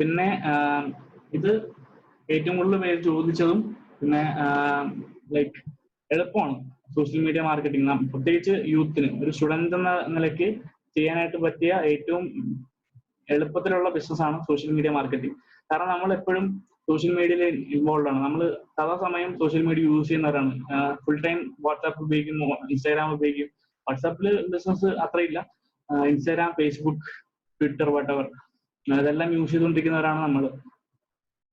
പിന്നെ ഇത് ഏറ്റവും കൂടുതൽ പേര് ചോദിച്ചതും പിന്നെ ലൈക്ക് എളുപ്പമാണ് സോഷ്യൽ മീഡിയ മാർക്കറ്റിംഗ്. പ്രത്യേകിച്ച് യൂത്തിന്, ഒരു സ്റ്റുഡന്റ് എന്ന നിലയ്ക്ക് ചെയ്യാനായിട്ട് പറ്റിയ ഏറ്റവും എളുപ്പത്തിലുള്ള ബിസിനസ്സാണ് സോഷ്യൽ മീഡിയ മാർക്കറ്റിംഗ്. കാരണം നമ്മൾ എപ്പോഴും സോഷ്യൽ മീഡിയയിൽ ഇൻവോൾവ് ആണ്. നമ്മൾ സദാസമയം സോഷ്യൽ മീഡിയ യൂസ് ചെയ്യുന്നവരാണ്. ഫുൾ ടൈം വാട്സാപ്പ് ഉപയോഗിക്കും, ഇൻസ്റ്റാഗ്രാം ഉപയോഗിക്കും. വാട്സാപ്പിൽ ബിസിനസ് അത്രയില്ല. ഇൻസ്റ്റാഗ്രാം, ഫേസ്ബുക്ക്, ട്വിറ്റർ, വട്ടവർ ഇതെല്ലാം യൂസ് ചെയ്തുകൊണ്ടിരിക്കുന്നവരാണ് നമ്മൾ.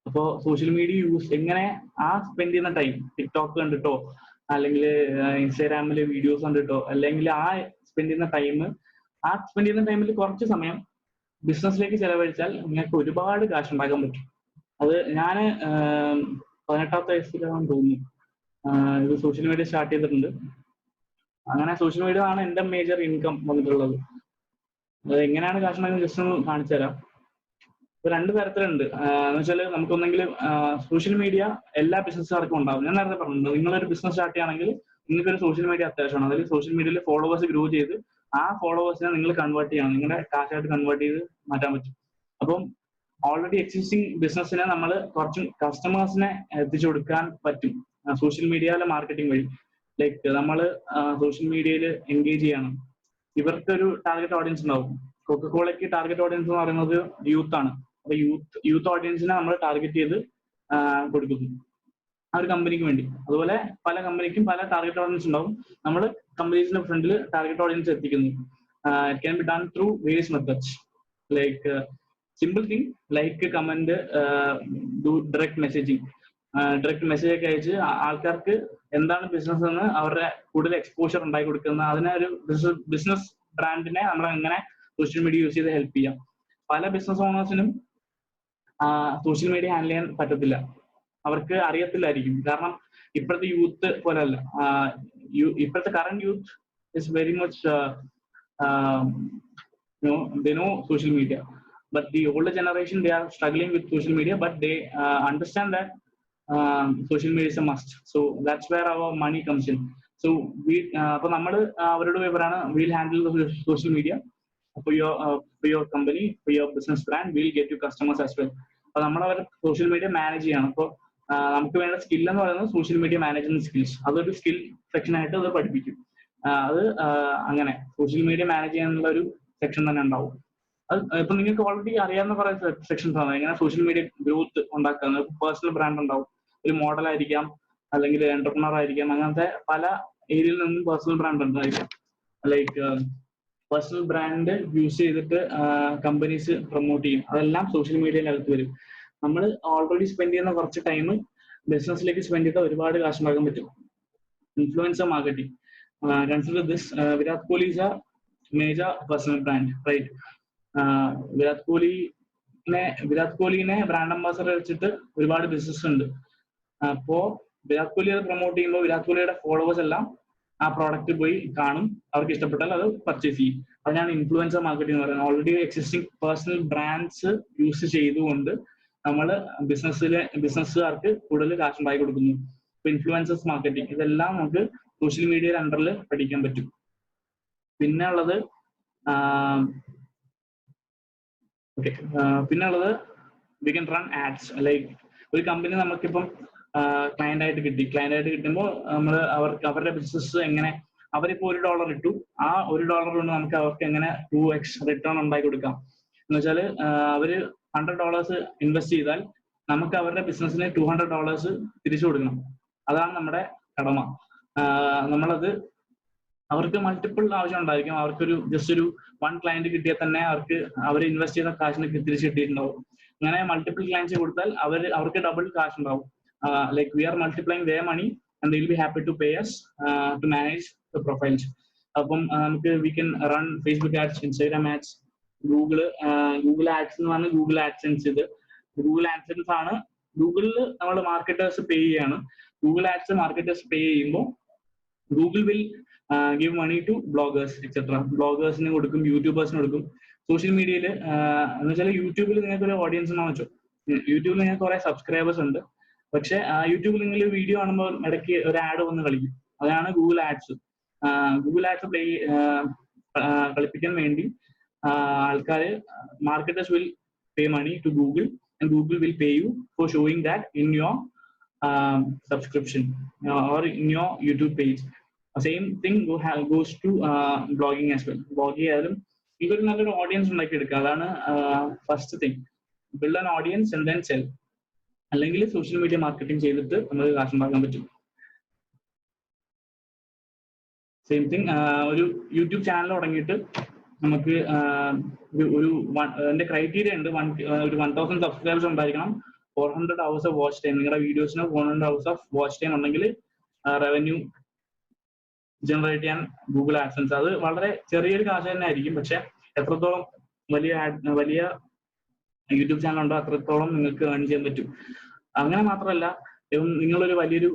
അപ്പോൾ സോഷ്യൽ മീഡിയ യൂസ് എങ്ങനെ ആ സ്പെൻഡ് ചെയ്യുന്ന ടൈം ടിക്ടോക്ക് കണ്ടിട്ടോ അല്ലെങ്കിൽ ഇൻസ്റ്റാഗ്രാമിൽ വീഡിയോസ് കണ്ടിട്ടോ അല്ലെങ്കിൽ ആ സ്പെൻഡ് ചെയ്യുന്ന ടൈമിൽ കുറച്ച് സമയം ബിസിനസ്സിലേക്ക് ചെലവഴിച്ചാൽ നിങ്ങൾക്ക് ഒരുപാട് കാശ് ഉണ്ടാക്കാൻ പറ്റും. അത് ഞാൻ 18ാമത്തെ വയസ്സിലാണെന്ന് തോന്നുന്നു ഇത് സോഷ്യൽ മീഡിയ സ്റ്റാർട്ട് ചെയ്തിട്ടുണ്ട്. അങ്ങനെ സോഷ്യൽ മീഡിയ ആണ് എൻ്റെ മേജർ ഇൻകം വന്നിട്ടുള്ളത്. അത് എങ്ങനെയാണ് കാശ് ഉണ്ടാക്കുന്നത് ജസ്റ്റ് ഒന്ന് കാണിച്ചു തരാം. ഇപ്പൊ 2 തരത്തിലുണ്ട്. എന്ന് വെച്ചാൽ നമുക്കൊന്നെങ്കിൽ സോഷ്യൽ മീഡിയ എല്ലാ ബിസിനസ്സുകാർക്കും ഉണ്ടാവും. ഞാൻ നേരത്തെ പറഞ്ഞിട്ടുണ്ട്, നിങ്ങളൊരു ബിസിനസ് സ്റ്റാർട്ട് ചെയ്യുകയാണെങ്കിൽ നിങ്ങൾക്കൊരു സോഷ്യൽ മീഡിയ അത്യാവശ്യമാണ്. അതിൽ സോഷ്യൽ മീഡിയയിൽ ഫോളോവേഴ്സ് ഗ്രോ ചെയ്ത് ആ ഫോളോവേഴ്സിനെ നിങ്ങൾ കൺവേർട്ട് ചെയ്യണം, നിങ്ങളുടെ കാശായിട്ട് കൺവേർട്ട് ചെയ്ത് മാറ്റാൻ പറ്റും. അപ്പം ഓൾറെഡി എക്സിസ്റ്റിംഗ് ബിസിനസ്സിനെ നമ്മൾ കുറച്ചും കസ്റ്റമേഴ്സിനെ എത്തിച്ചു കൊടുക്കാൻ പറ്റും സോഷ്യൽ മീഡിയയിലെ മാർക്കറ്റിംഗ് വഴി. ലൈക്ക് നമ്മൾ സോഷ്യൽ മീഡിയയിൽ എൻഗേജ് ചെയ്യണം. ഇവർക്കൊരു ടാർഗറ്റ് ഓഡിയൻസ് ഉണ്ടാവും. കൊക്കക്കോളയ്ക്ക് ടാർഗറ്റ് ഓഡിയൻസ് എന്ന് പറയുന്നത് യൂത്ത് ആണ്. അപ്പൊ യൂത്ത് ഓഡിയൻസിനെ നമ്മൾ ടാർഗറ്റ് ചെയ്ത് കൊടുക്കുന്നു ആ ഒരു കമ്പനിക്ക് വേണ്ടി. അതുപോലെ പല കമ്പനിക്കും പല ടാർഗറ്റ് ഓഡിയൻസ് ഉണ്ടാവും. നമ്മൾ കമ്പനീസിന്റെ ഫ്രണ്ടിൽ ടാർഗറ്റ് ഓഡിയൻസ് എത്തിക്കുന്നു. It can be done through various methods like simple thing like comment, direct messaging. Direct message ഒക്കെ അയച്ച് ആൾക്കാർക്ക് എന്താണ് ബിസിനസ് എന്ന് അവരുടെ കൂടുതൽ എക്സ്പോഷർ ഉണ്ടാക്കി കൊടുക്കുന്ന അതിനെ ഒരു ബിസിനസ് ബ്രാൻഡിനെ നമ്മൾ എങ്ങനെ സോഷ്യൽ മീഡിയ യൂസ് ചെയ്ത് ഹെൽപ്പ് ചെയ്യാം. പല ബിസിനസ് ഓണേഴ്സിനും സോഷ്യൽ മീഡിയ ഹാൻഡിൽ ചെയ്യാൻ പറ്റത്തില്ല, അവർക്ക് അറിയത്തില്ലായിരിക്കും. കാരണം ഇപ്പോഴത്തെ യൂത്ത് പോലെയല്ല. ഇപ്പോഴത്തെ current youth is very much they know social media, but the older generation, they are struggling with social media, but they understand that social media is a must. So that's where our money comes in. So we appo nammal avarodu vivarana, we'll handle the social media for your company, for your business brand. We'll get you customers as well. അപ്പോൾ നമ്മൾ അവർ social media manage ചെയ്യണം. അപ്പോൾ നമുക്ക് വേണ്ട skill എന്ന് പറയുന്നത് social media management skills. അതൊരു skill സെക്ഷനായിട്ട് അത് പഠിപ്പിക്കും. അത് അങ്ങനെ സോഷ്യൽ മീഡിയ മാനേജ് ചെയ്യാനുള്ള ഒരു സെക്ഷൻ തന്നെ ഉണ്ടാവും. അത് ഇപ്പൊ നിങ്ങൾക്ക് ഓൾറെഡി അറിയാവുന്ന കുറെ സെക്ഷൻസ് ആണ്. എങ്ങനെ സോഷ്യൽ മീഡിയ ഗ്രോത്ത് ഉണ്ടാക്കുക. പേഴ്സണൽ ബ്രാൻഡ് ഉണ്ടാവും, ഒരു മോഡൽ ആയിരിക്കാം, അല്ലെങ്കിൽ എന്റർപ്രണർ ആയിരിക്കാം. അങ്ങനത്തെ പല ഏരിയയിൽ നിന്നും പേഴ്സണൽ ബ്രാൻഡ് ഉണ്ടായിരിക്കാം. ലൈക്ക് പേഴ്സണൽ ബ്രാൻഡ് യൂസ് ചെയ്തിട്ട് കമ്പനീസ് പ്രൊമോട്ട് ചെയ്യും. അതെല്ലാം സോഷ്യൽ മീഡിയയിലകത്ത് വരും. നമ്മൾ ഓൾറെഡി സ്പെൻഡ് ചെയ്യുന്ന കുറച്ച് ടൈം ബിസിനസ്സിലേക്ക് സ്പെൻഡ് ചെയ്താൽ ഒരുപാട് കാശ് ഉണ്ടാക്കാൻ പറ്റും. Influencer marketing. Consider this, Virat Kohli is a major personal brand, right? Virat കോഹ്ലിനെ ബ്രാൻഡ് അംബാസഡർ വെച്ചിട്ട് ഒരുപാട് ബിസിനസ് ഉണ്ട്. അപ്പോ വിരാട് കോഹ്ലി അത് പ്രൊമോട്ട് ചെയ്യുമ്പോൾ വിരാട് കോഹ്ലിയുടെ ഫോളോവേഴ്സ് എല്ലാം ആ പ്രോഡക്റ്റ് പോയി കാണും, അവർക്ക് ഇഷ്ടപ്പെട്ടാൽ അത് പർച്ചേസ് ചെയ്യും. അതിനാണ് ഇൻഫ്ലുവൻസർ മാർക്കറ്റിംഗ് എന്ന് പറയുന്നത്. Already existing personal brands use ചെയ്തുകൊണ്ട് നമ്മൾ ബിസിനസ്സുകാർക്ക് കൂടുതൽ കാശ് ഉണ്ടാക്കി കൊടുക്കുന്നു. ഇപ്പൊ ഇൻഫ്ലുവൻസേഴ്സ് മാർക്കറ്റിംഗ്, ഇതെല്ലാം നമുക്ക് സോഷ്യൽ മീഡിയയുടെ അണ്ടറിൽ പഠിക്കാൻ പറ്റും. പിന്നെ ഉള്ളത് we can run ads. Like ഒരു കമ്പനി നമുക്കിപ്പം ക്ലയന്റ് ആയിട്ട് കിട്ടുമ്പോൾ നമ്മൾ അവരുടെ ബിസിനസ് എങ്ങനെ, അവരിപ്പോ $1 ഇട്ടു, ആ $1 കൊണ്ട് നമുക്ക് അവർക്ക് എങ്ങനെ 2x റിട്ടേൺ ഉണ്ടാക്കി കൊടുക്കാം എന്ന് വെച്ചാൽ അവര് $100 ഇൻവെസ്റ്റ് ചെയ്താൽ നമുക്ക് അവരുടെ ബിസിനസ്സിന് $200 തിരിച്ചു കൊടുക്കണം. അതാണ് നമ്മുടെ കടമ. നമ്മളത് അവർക്ക് മൾട്ടിപ്പിൾ ആവശ്യം ഉണ്ടായിരിക്കും. അവർക്കൊരു ജസ്റ്റ് ഒരു 1 ക്ലയന്റ് കിട്ടിയാൽ തന്നെ അവർ ഇൻവെസ്റ്റ് ചെയ്ത കാശിന് തിരിച്ചു കിട്ടിയിട്ടുണ്ടാവും. അങ്ങനെ മൾട്ടിപ്പിൾ ക്ലയൻസ് കൊടുത്താൽ അവർക്ക് ഡബിൾ കാശ് ഉണ്ടാവും. Like we are multiplying their money and they will be happy to pay us to manage the profiles. അപ്പം നമുക്ക് we can run Facebook ads, Instagram ads, Google ads എന്ന് പറഞ്ഞാൽ Google AdSense. ഇത് Google AdSense ആണ്. ഗൂഗിളിൽ നമ്മൾ marketers പേ ചെയ്യാണ്. Google ads marketers പേ ചെയ്യുമ്പോൾ Google will give money to bloggers etc. ബ്ലോഗേഴ്സിന് കൊടുക്കും, യൂട്യൂബേഴ്സിന് കൊടുക്കും. സോഷ്യൽ മീഡിയയിൽ എന്ന് വെച്ചാൽ യൂട്യൂബിൽ നിങ്ങൾക്ക് ഒരു ഓഡിയൻസ് ഉണ്ടെന്ന് വെച്ചോ, യൂട്യൂബിൽ നിങ്ങൾക്ക് കുറെ സബ്സ്ക്രൈബേഴ്സ് ഉണ്ട്. പക്ഷെ യൂട്യൂബിൽ നിങ്ങൾ വീഡിയോ കാണുമ്പോൾ ഇടയ്ക്ക് ഒരു ആഡ് വന്ന് കളിക്കും. അതാണ് ഗൂഗിൾ ആഡ്സ്. ഗൂഗിൾ ആഡ്സ് കളിപ്പിക്കാൻ വേണ്ടി ആൾക്കാർ marketers will pay money to Google, and Google will pay you for showing that in your subscription or in your YouTube page. Same thing goes to blogging as well. Blogging ആയാലും ഇതൊരു നല്ലൊരു audience ഉണ്ടാക്കിയെടുക്കുക. അതാണ് first thing. Build an audience and then cell. അല്ലെങ്കിൽ social media marketing ചെയ്തിട്ട് നമുക്ക് കാശുണ്ടാക്കാൻ പറ്റും. Same thing ഒരു യൂട്യൂബ് ചാനൽ തുടങ്ങിയിട്ട് നമുക്ക് ഒരു എന്റെ ക്രൈറ്റീരിയ ഉണ്ട്. ഒരു 1000 സബ്സ്ക്രൈബേഴ്സ് ഉണ്ടായിരിക്കണം, 400 hours ഓഫ് വാച്ച് ടൈം. നിങ്ങളുടെ വീഡിയോസിന് 400 hours ഓഫ് വാച്ച് ടൈം ഉണ്ടെങ്കിൽ റവന്യൂ ജനറേറ്റ് ചെയ്യാൻ ഗൂഗിൾ ആഡ്സൻസ്. അത് വളരെ ചെറിയൊരു കാശ് തന്നെ ആയിരിക്കും, പക്ഷെ എത്രത്തോളം വലിയ യൂട്യൂബ് ചാനൽ ഉണ്ടോ അത്രത്തോളം നിങ്ങൾക്ക് ഏൺ ചെയ്യാൻ പറ്റും. അങ്ങനെ മാത്രമല്ല, നിങ്ങളൊരു വലിയൊരു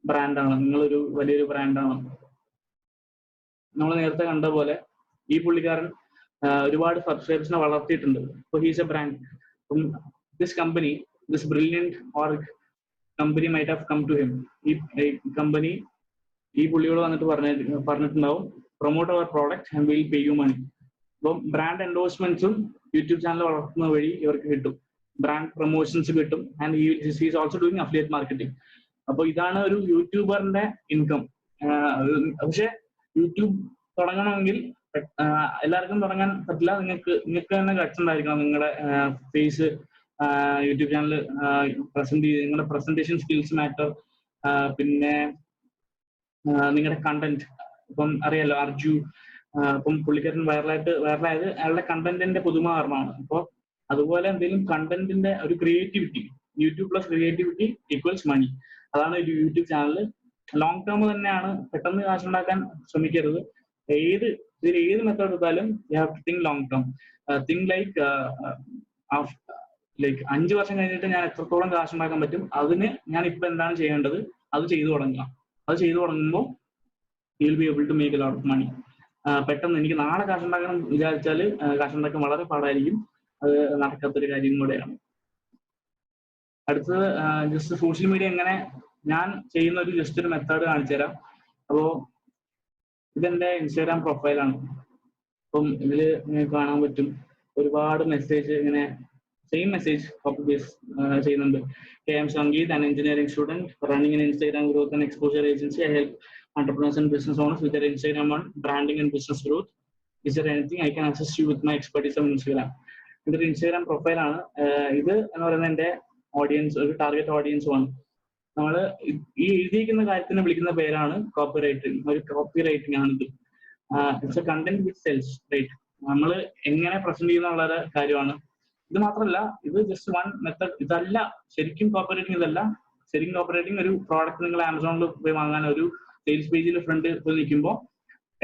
ബ്രാൻഡാണ്, നമ്മൾ നേരത്തെ കണ്ട പോലെ ഈ പുള്ളിക്കാരൻ ഒരുപാട് സബ്സ്ക്രൈബേഴ്സിനെ വളർത്തിയിട്ടുണ്ട്. അപ്പോൾ he's a brand. This company, this brilliant org company might have come to him. ഈ കമ്പനി ഈ പുള്ളിയോട് വന്നിട്ട് പറഞ്ഞിട്ടുണ്ടാവും, promote our product and will pay you money. അപ്പം ബ്രാൻഡ് എൻഡോഴ്സ്മെന്റ്സും യൂട്യൂബ് ചാനൽ വളർത്തുന്ന വഴി ഇവർക്ക് കിട്ടും, ബ്രാൻഡ് പ്രൊമോഷൻസ് കിട്ടും. And he's also doing affiliate marketing. അപ്പൊ ഇതാണ് ഒരു യൂട്യൂബറിന്റെ ഇൻകം. പക്ഷെ യൂട്യൂബ് തുടങ്ങണമെങ്കിൽ എല്ലാവർക്കും തുടങ്ങാൻ പറ്റില്ല. നിങ്ങൾക്ക് തന്നെ ഗട്സ് ഉണ്ടായിരിക്കണം. നിങ്ങളുടെ ഫേസ് യൂട്യൂബ് ചാനൽ പ്രസന്റ് ചെയ്ത്, നിങ്ങളുടെ പ്രസന്റേഷൻ സ്കിൽസ് മാറ്റർ. പിന്നെ നിങ്ങളുടെ കണ്ടന്റ്. ഇപ്പം അറിയാലോ അർജു, ഇപ്പം പുള്ളിക്കാരൻ വൈറലായത് അയാളുടെ കണ്ടന്റിന്റെ പുതുമ കാരണമാണ്. അപ്പോൾ അതുപോലെ എന്തെങ്കിലും കണ്ടന്റിന്റെ ഒരു creativity, YouTube plus creativity equals money. അതാണ് ഒരു യൂട്യൂബ് ചാനൽ. ലോങ് ടേം തന്നെയാണ്, പെട്ടെന്ന് കാശുണ്ടാക്കാൻ ശ്രമിക്കരുത്. ഇതിൽ ഏത് മെത്തേഡ് എടുത്താലും you have to think long term. Think like 5 വർഷം കഴിഞ്ഞിട്ട് ഞാൻ എത്രത്തോളം കാശുണ്ടാക്കാൻ പറ്റും, അതിന് ഞാൻ ഇപ്പൊ എന്താണ് ചെയ്യേണ്ടത്, അത് ചെയ്തു തുടങ്ങുക. അത് ചെയ്തു തുടങ്ങുമ്പോൾ you will be able to make a lot of money. പെട്ടെന്ന് എനിക്ക് നാളെ കാശുണ്ടാക്കണം വിചാരിച്ചാൽ കാശുണ്ടാക്കാൻ വളരെ പാടായിരിക്കും. അത് നടക്കാത്തൊരു കാര്യം കൂടെയാണ്. അടുത്തത് ജസ്റ്റ് സോഷ്യൽ മീഡിയ എങ്ങനെ ഞാൻ ചെയ്യുന്ന ജസ്റ്റ് ഒരു മെത്തേഡ് കാണിച്ചു തരാം. അപ്പോ ഇതെന്റെ ഇൻസ്റ്റാഗ്രാം പ്രൊഫൈലാണ്. അപ്പം ഇതില് കാണാൻ പറ്റും ഒരുപാട് മെസ്സേജ്, ഇങ്ങനെ സെയിം മെസ്സേജ് കോപ്പി പേസ്റ്റ് ചെയ്യുന്നുണ്ട്. I am Sangeet, an engineering student running an Instagram growth and exposure agency. I help entrepreneurs and business owners with their Instagram on branding and business growth. Is there anything I can assist you with my expertise on Instagram? ഇതൊരു Instagram പ്രൊഫൈലാണ്. ഇത് എന്ന് പറയുന്നത് എന്റെ audience, ഒരു target audience ആണ്. നമ്മൾ ഈ എഴുതിയിരിക്കുന്ന കാര്യത്തിന് വിളിക്കുന്ന പേരാണ് കോപ്പി റൈറ്റിംഗ്. ഒരു കോപ്പി റൈറ്റിംഗ് ആണിത്. It's a content with sales, right? നമ്മൾ എങ്ങനെ പ്രസന്റ് ചെയ്യുന്ന കാര്യമാണ്. ഇത് മാത്രമല്ല, ഇത് ജസ്റ്റ് വൺ മെത്തഡ്. ഇതല്ല ശരിക്കും കോപ്പി റൈറ്റിംഗ്. ഇതല്ല ശരിക്കും കോപ്പി റൈറ്റിംഗ്. ഒരു പ്രോഡക്റ്റ് നിങ്ങൾ ആമസോണിൽ പോയി വാങ്ങാൻ ഒരു സെയിൽസ് പേജിൽ ഫ്രണ്ട് പോയി നിൽക്കുമ്പോൾ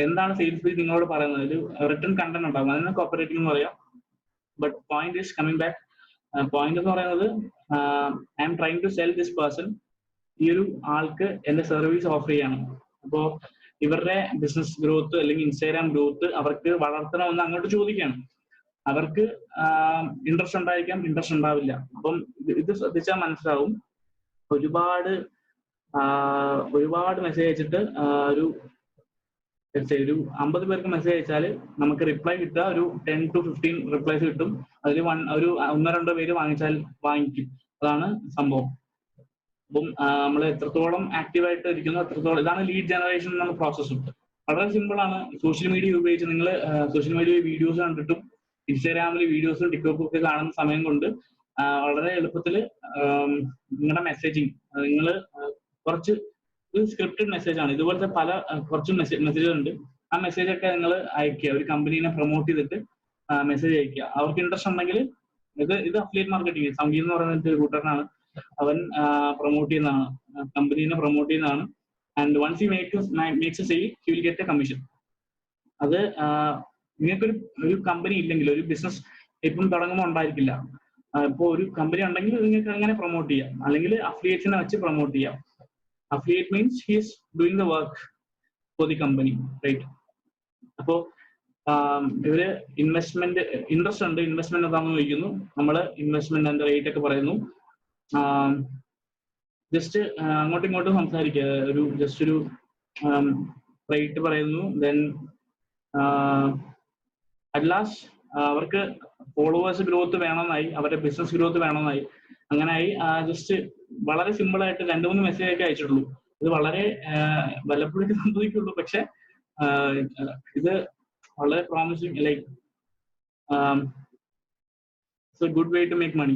എന്താണ് സെയിൽസ് പേജ് നിങ്ങളോട് പറയുന്നത്? ഒരു റിട്ടൺ കണ്ടന്റ് ഉണ്ടാകും, അതിന് കോപ്പി റൈറ്റിംഗ് എന്ന് പറയാം. But point is coming back. Point എന്ന് പറയുന്നത്, I am trying to sell this person. ഈ ഒരു ആൾക്ക് എന്റെ സർവീസ് ഓഫർ ചെയ്യാണ്. അപ്പോൾ ഇവരുടെ ബിസിനസ് ഗ്രോത്ത് അല്ലെങ്കിൽ ഇൻസ്റ്റാഗ്രാം ഗ്രോത്ത് അവർക്ക് വളർത്തണമെന്ന് അങ്ങോട്ട് ചോദിക്കുകയാണ്. അവർക്ക് ഇൻട്രസ്റ്റ് ഉണ്ടായിരിക്കാം, ഇൻട്രസ്റ്റ് ഉണ്ടാവില്ല. അപ്പം ഇത് ശ്രദ്ധിച്ചാൽ മനസ്സിലാവും. ഒരുപാട് മെസ്സേജ് അയച്ചിട്ട് ഒരു 50 പേർക്ക് മെസ്സേജ് അയച്ചാൽ നമുക്ക് റിപ്ലൈ കിട്ടുക ഒരു 10 to 15 റിപ്ലൈസ് കിട്ടും. അതിൽ ഒരു 1-2 പേര് വാങ്ങിക്കും. അതാണ് സംഭവം. അപ്പം നമ്മൾ എത്രത്തോളം ആക്റ്റീവായിട്ട് ഇരിക്കുന്നു അത്രത്തോളം. ഇതാണ് ലീഡ് ജനറേഷൻ എന്ന പ്രോസസ്സും. വളരെ സിമ്പിൾ ആണ്. സോഷ്യൽ മീഡിയ ഉപയോഗിച്ച് നിങ്ങൾ സോഷ്യൽ മീഡിയ വീഡിയോസ് കണ്ടിട്ടും ഇൻസ്റ്റാഗ്രാമിൽ വീഡിയോസും ടിക്ടോക്കും ഒക്കെ കാണുന്ന സമയം കൊണ്ട് വളരെ എളുപ്പത്തിൽ നിങ്ങളുടെ മെസ്സേജിങ്, നിങ്ങൾ കുറച്ച് സ്ക്രിപ്റ്റഡ് മെസ്സേജ് ആണ്. ഇതുപോലത്തെ കുറച്ച് മെസ്സേജുകൾ ഉണ്ട്. ആ മെസ്സേജ് ഒക്കെ നിങ്ങൾ അയക്കുക. ഒരു കമ്പനീനെ പ്രൊമോട്ട് ചെയ്തിട്ട് മെസ്സേജ് അയക്കുക. അവർക്ക് ഇൻട്രസ്റ്റ് ഉണ്ടെങ്കിൽ ഇത് അഫിലിയേറ്റ് മാർക്കറ്റിംഗ്. സംഗീത് എന്ന് പറയുന്ന ഒരു കൂട്ടനാണ്, അവൻ പ്രൊമോട്ട് ചെയ്യുന്നതാണ്, കമ്പനീനെ പ്രൊമോട്ട് ചെയ്യുന്നതാണ്. And once he makes a sale he will get a commission. അത് നിങ്ങൾക്കൊരു കമ്പനി ഇല്ലെങ്കിൽ, ഒരു ബിസിനസ് ഇപ്പം തുടങ്ങുമ്പോൾ ഉണ്ടായിരിക്കില്ല. ഇപ്പോൾ ഒരു കമ്പനി ഉണ്ടെങ്കിൽ നിങ്ങൾക്ക് അങ്ങനെ പ്രൊമോട്ട് ചെയ്യാം, അല്ലെങ്കിൽ അഫിലിയേറ്റ്സിനെ വെച്ച് പ്രൊമോട്ട് ചെയ്യാം. Affiliate means he is doing the work for the company, right? അപ്പോൾ ഇവര് ഇൻട്രസ്റ്റ് ഉണ്ട്, ഇൻവെസ്റ്റ്മെന്റ് എന്താണെന്ന് ചോദിക്കുന്നു. നമ്മൾ ഇൻവെസ്റ്റ്മെന്റ് റേറ്റ് ഒക്കെ പറയുന്നു. ജസ്റ്റ് അങ്ങോട്ടും ഇങ്ങോട്ടും സംസാരിക്കുക. ജസ്റ്റ് ഒരു റേറ്റ് പറയുന്നു. ദെൻ അറ്റ് ലാസ്റ്റ് അവർക്ക് ഫോളോവേഴ്സ് ഗ്രോത്ത് വേണമെന്നായി, അവരുടെ ബിസിനസ് ഗ്രോത്ത് വേണമെന്നായി. അങ്ങനെയായി ജസ്റ്റ് വളരെ സിമ്പിൾ ആയിട്ട് 2-3 മെസ്സേജ് ഒക്കെ അയച്ചിട്ടുള്ളൂ. ഇത് വളരെ വല്ലപ്പോഴൊക്കെ സംഭവിക്കുള്ളൂ. പക്ഷെ ഇത് വളരെ promising, like it's a good way to make money.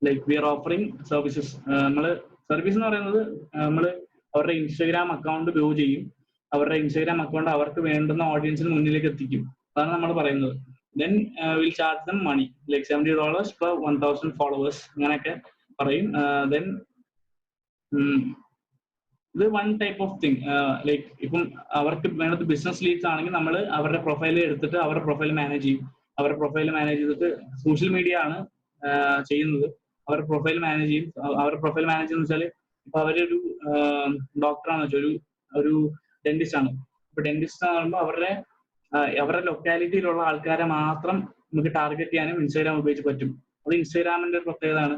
Like we are offering services. നമ്മള് സർവീസ് എന്ന് പറയുന്നത് നമ്മള് അവരുടെ ഇൻസ്റ്റാഗ്രാം അക്കൗണ്ട് ഗ്രോ ചെയ്യും, അവരുടെ ഇൻസ്റ്റാഗ്രാം അക്കൗണ്ട് അവർക്ക് വേണ്ടുന്ന ഓഡിയൻസിന് മുന്നിലേക്ക് എത്തിക്കും. അതാണ് നമ്മൾ പറയുന്നത്. Then will charge them money like $70 per 1000 followers, അങ്ങനെയൊക്കെ പറയും. ദെൻ ഇത് one type of thing. Like ഇപ്പം അവർക്ക് വേണ്ടത് ബിസിനസ് ലീഡ്സ് ആണെങ്കിൽ നമ്മൾ അവരുടെ പ്രൊഫൈൽ എടുത്തിട്ട് അവരുടെ പ്രൊഫൈൽ മാനേജ് ചെയ്യും. അവരുടെ പ്രൊഫൈൽ മാനേജ് ചെയ്തിട്ട് സോഷ്യൽ മീഡിയ ആണ് ചെയ്യുന്നത്. അവരുടെ പ്രൊഫൈൽ മാനേജ് ചെയ്യും. അവരുടെ പ്രൊഫൈൽ മാനേജ് എന്ന് വെച്ചാൽ ഇപ്പൊ അവരൊരു ഡോക്ടറാണെന്ന് വെച്ചാൽ ഒരു ഡെന്റിസ്റ്റ് ആണ്. ഇപ്പൊ ഡെന്റിസ്റ്റ് എന്ന് പറയുമ്പോൾ അവരുടെ ലൊക്കാലിറ്റിയിലുള്ള ആൾക്കാരെ മാത്രം നമുക്ക് ടാർഗറ്റ് ചെയ്യാനും ഇൻസ്റ്റാഗ്രാം ഉപയോഗിച്ച് പറ്റും. അത് ഇൻസ്റ്റാഗ്രാമിന്റെ ഒരു പ്രത്യേകതയാണ്.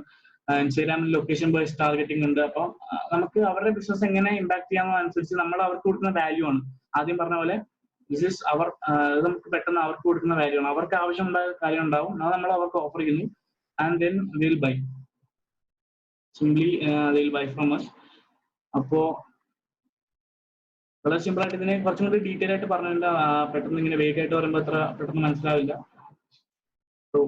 ഇൻസ്റ്റാഗ്രാമിൽ ലൊക്കേഷൻ ബേസ്ഡ് ടാർഗറ്റിംഗ് ഉണ്ട്. അപ്പം നമുക്ക് അവരുടെ ബിസിനസ് എങ്ങനെ ഇമ്പാക്ട് ചെയ്യാമെന്നനുസരിച്ച് നമ്മൾ അവർക്ക് കൊടുക്കുന്ന വാല്യൂ ആണ്. ആദ്യം പറഞ്ഞ പോലെ ദിസ് ഈസ് അവർ, ഇത് നമുക്ക് പെട്ടെന്ന് അവർക്ക് കൊടുക്കുന്ന വാല്യൂ ആണ്. അവർക്ക് ആവശ്യമുണ്ടായ കാര്യം ഉണ്ടാവും, അത് നമ്മൾ അവർക്ക് ഓഫർ ചെയ്യുന്നു. And then will buy, simply will bye from us. അപ്പോ വളരെ സിമ്പിൾ ആയിട്ട് ഇതിനെ കുറച്ചും കൂടി ഡീറ്റെയിൽ ആയിട്ട് പറഞ്ഞിട്ടുണ്ട്. പെട്ടെന്ന് ഇങ്ങനെ വേഗമായിട്ട് പറയുമ്പോൾ അത്ര പെട്ടെന്ന് മനസ്സിലാവില്ല. സോ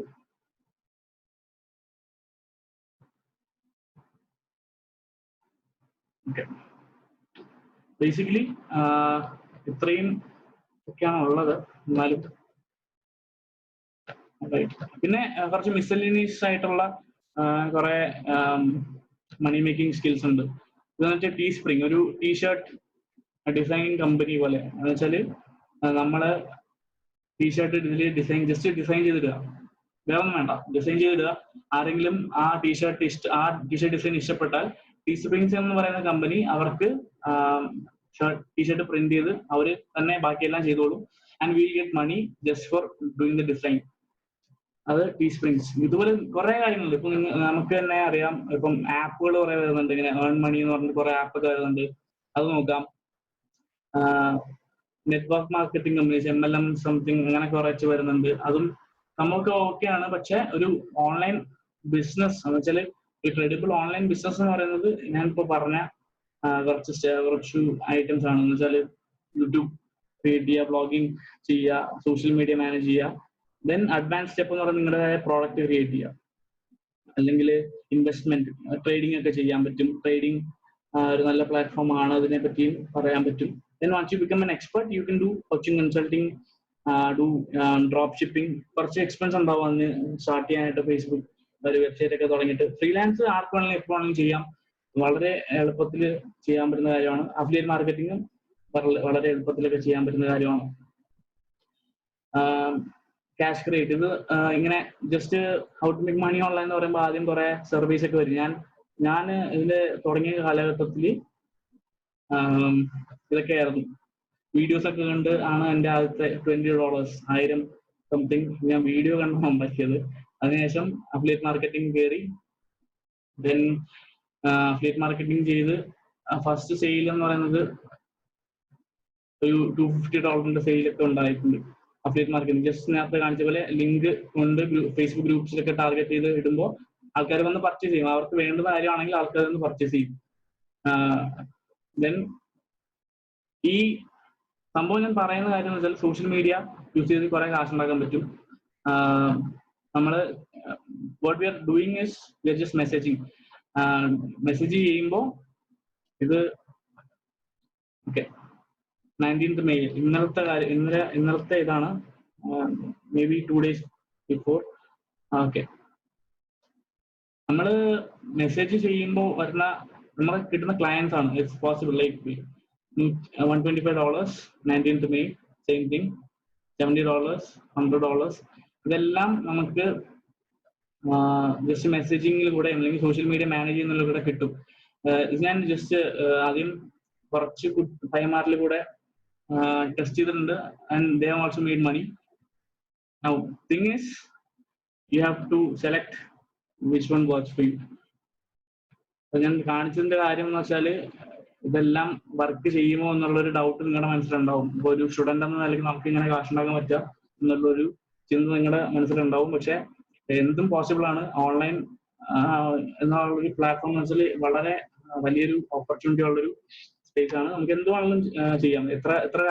ഓക്കെ, ബേസിക്കലി ഇത്രയും ഒക്കെയാണ് ഉള്ളത്. എന്നാലും പിന്നെ കുറച്ച് മിസ്സെല്ലേനിയസ് ആയിട്ടുള്ള കുറെ മണി മേക്കിംഗ് സ്കിൽസ് ഉണ്ട്. ഇതെന്ന് വെച്ചാൽ ടീസ്പ്രിങ് ഒരു ടീഷർട്ട് ഡിസൈനിങ് കമ്പനി പോലെ. എന്ന് വെച്ചാല് നമ്മള് ടീഷർട്ട് ഇതിൽ ജസ്റ്റ് ഡിസൈൻ ചെയ്തിടുക, വേറെ ഒന്നും വേണ്ട, ഡിസൈൻ ചെയ്തിടുക. ആരെങ്കിലും ആ ടീഷർട്ട് ഡിസൈൻ ഇഷ്ടപ്പെട്ടാൽ ടീസ്പ്രിങ്സ് എന്ന് പറയുന്ന കമ്പനി അവർക്ക് ടീഷർട്ട് പ്രിന്റ് ചെയ്ത് അവര് തന്നെ ബാക്കിയെല്ലാം ചെയ്തോളും. And will get money just for doing the design. അത് ടീസ്പ്രിങ്സ്. ഇതുപോലെ കുറെ കാര്യങ്ങളുണ്ട്. ഇപ്പൊ നമുക്ക് തന്നെ അറിയാം, ഇപ്പം ആപ്പുകൾ കുറെ വരുന്നുണ്ട്, ഇങ്ങനെ ഏൺ മണി എന്ന് പറഞ്ഞിട്ട് കുറെ ആപ്പൊക്കെ വരുന്നുണ്ട്. അത് നോക്കാം. Network marketing companies, MLM something, അങ്ങനെ കുറച്ച് വരുന്നുണ്ട്. അതും നമുക്ക് ഓക്കെയാണ്. പക്ഷെ ഒരു ഓൺലൈൻ ബിസിനസ് എന്ന് വെച്ചാൽ ഒരു ക്രെഡിബിൾ ഓൺലൈൻ ബിസിനസ് എന്ന് പറയുന്നത് ഞാനിപ്പോ പറഞ്ഞ കുറച്ച് ഐറ്റംസ് ആണ്. എന്ന് വെച്ചാൽ യൂട്യൂബ് ക്രിയേറ്റ് ചെയ്യുക, ബ്ലോഗിങ് ചെയ്യുക, സോഷ്യൽ മീഡിയ മാനേജ് ചെയ്യുക. ദെൻ അഡ്വാൻസ് സ്റ്റെപ്പ് എന്ന് പറയുന്നത് നിങ്ങളുടേതായ പ്രോഡക്റ്റ് ക്രിയേറ്റ് ചെയ്യുക, അല്ലെങ്കിൽ ഇൻവെസ്റ്റ്മെന്റ്, ട്രേഡിംഗ് ഒക്കെ ചെയ്യാൻ പറ്റും. ട്രേഡിംഗ് ഒരു നല്ല പ്ലാറ്റ്ഫോം ആണ്, അതിനെ പറ്റിയും പറയാൻ പറ്റും. Then once you become an expert, you can do coaching, consulting, do drop shipping. കുറച്ച് എക്സ്പെൻസ് ഉണ്ടാവും അതിന് സ്റ്റാർട്ട് ചെയ്യാനായിട്ട്. ഫേസ്ബുക്ക് ഒരു വെബ്സൈറ്റ് ഒക്കെ തുടങ്ങിയിട്ട് ഫ്രീലാൻസ് ആർക്ക് വേണമെങ്കിലും എപ്പോൾ വേണമെങ്കിലും ചെയ്യാം. വളരെ എളുപ്പത്തിൽ ചെയ്യാൻ പറ്റുന്ന കാര്യമാണ്. അഫിലിയേറ്റ് മാർക്കറ്റിംഗും വളരെ എളുപ്പത്തിലൊക്കെ ചെയ്യാൻ പറ്റുന്ന കാര്യമാണ്. ക്യാഷ് ക്രിയേറ്റ്, ഇത് ഇങ്ങനെ just how to make money online എന്ന് പറയുമ്പോൾ ആദ്യം കുറെ സർവീസ് ഒക്കെ വരും. ഞാൻ ഇതിൽ തുടങ്ങിയ കാലഘട്ടത്തിൽ ഇതൊക്കെയായിരുന്നു. വീഡിയോസ് ഒക്കെ കണ്ട് ആണ് എൻ്റെ ആദ്യത്തെ $20 1000 സംതിങ് ഞാൻ വീഡിയോ കണ്ടാണ് ഉണ്ടാക്കിയത്. അതിനുശേഷം അഫിലിയേറ്റ് മാർക്കറ്റിംഗ് കയറി. ദെൻ അഫിലിയേറ്റ് മാർക്കറ്റിംഗ് ചെയ്ത് ഫസ്റ്റ് സെയിൽ എന്ന് പറയുന്നത് ഒരു $250 സെയിലൊക്കെ ഉണ്ടായിട്ടുണ്ട്. അഫിലിയേറ്റ് മാർക്കറ്റിംഗ് ജസ്റ്റ് നേരത്തെ കാണിച്ച പോലെ ലിങ്ക് കൊണ്ട് ഫേസ്ബുക്ക് ഗ്രൂപ്പ്സിലൊക്കെ ടാർഗറ്റ് ചെയ്ത് ഇടുമ്പോൾ ആൾക്കാർ വന്ന് പർച്ചേസ് ചെയ്യും. അവർക്ക് വേണ്ടുന്ന കാര്യമാണെങ്കിൽ ആൾക്കാർ വന്ന് പർച്ചേസ് ചെയ്യും. ദെൻ ഈ സംഭവം ഞാൻ പറയുന്ന കാര്യം എന്ന് വെച്ചാൽ സോഷ്യൽ മീഡിയ യൂസ് ചെയ്ത് കുറെ കാശ് ഉണ്ടാക്കാൻ പറ്റും. നമ്മള് what we are doing is we are just message ചെയ്യുമ്പോൾ ഇത് ഓക്കെ 19th May ഇന്നലത്തെ കാര്യം, ഇന്നലത്തെ ഇതാണ്, maybe 2 days before. Okay, നമ്മള് മെസ്സേജ് ചെയ്യുമ്പോൾ വരുന്ന നമ്മളെ കിട്ടുന്ന ക്ലയൻസ് ആണ്. It's possible like $125 19th May, same thing, $70 $100. ഇതെല്ലാം നമുക്ക് ജസ്റ്റ് മെസ്സേജിങ്ങിൽ കൂടെ അല്ലെങ്കിൽ സോഷ്യൽ മീഡിയ മാനേജ് ചെയ്യുന്നതിൽ കൂടെ കിട്ടും. ഞാൻ ജസ്റ്റ് ആദ്യം കുറച്ച് പൈമാറിൽ കൂടെ ടെസ്റ്റ് ചെയ്തിട്ടുണ്ട്. And they have also made money. Now thing is you have to select which one works for you. ഞാൻ കാണിച്ചതിന്റെ കാര്യം എന്ന് വെച്ചാല് ഇതെല്ലാം വർക്ക് ചെയ്യുമോ എന്നുള്ളൊരു ഡൗട്ട് നിങ്ങളുടെ മനസ്സിലുണ്ടാവും. ഇപ്പൊ ഒരു സ്റ്റുഡന്റ് എന്ന നിലയ്ക്ക് നമുക്ക് ഇങ്ങനെ കാശ് ഉണ്ടാക്കാൻ പറ്റുക എന്നുള്ളൊരു ചിന്ത നിങ്ങളുടെ മനസ്സിലുണ്ടാവും. പക്ഷെ എന്തും പോസിബിൾ ആണ്. ഓൺലൈൻ എന്നുള്ള ഒരു പ്ലാറ്റ്ഫോം എന്ന് വെച്ചാൽ വളരെ വലിയൊരു ഓപ്പർച്യൂണിറ്റി ഉള്ളൊരു സ്പേസ് ആണ്. നമുക്ക് എന്ത് വേണമെങ്കിലും ചെയ്യാം. എത്ര എത്ര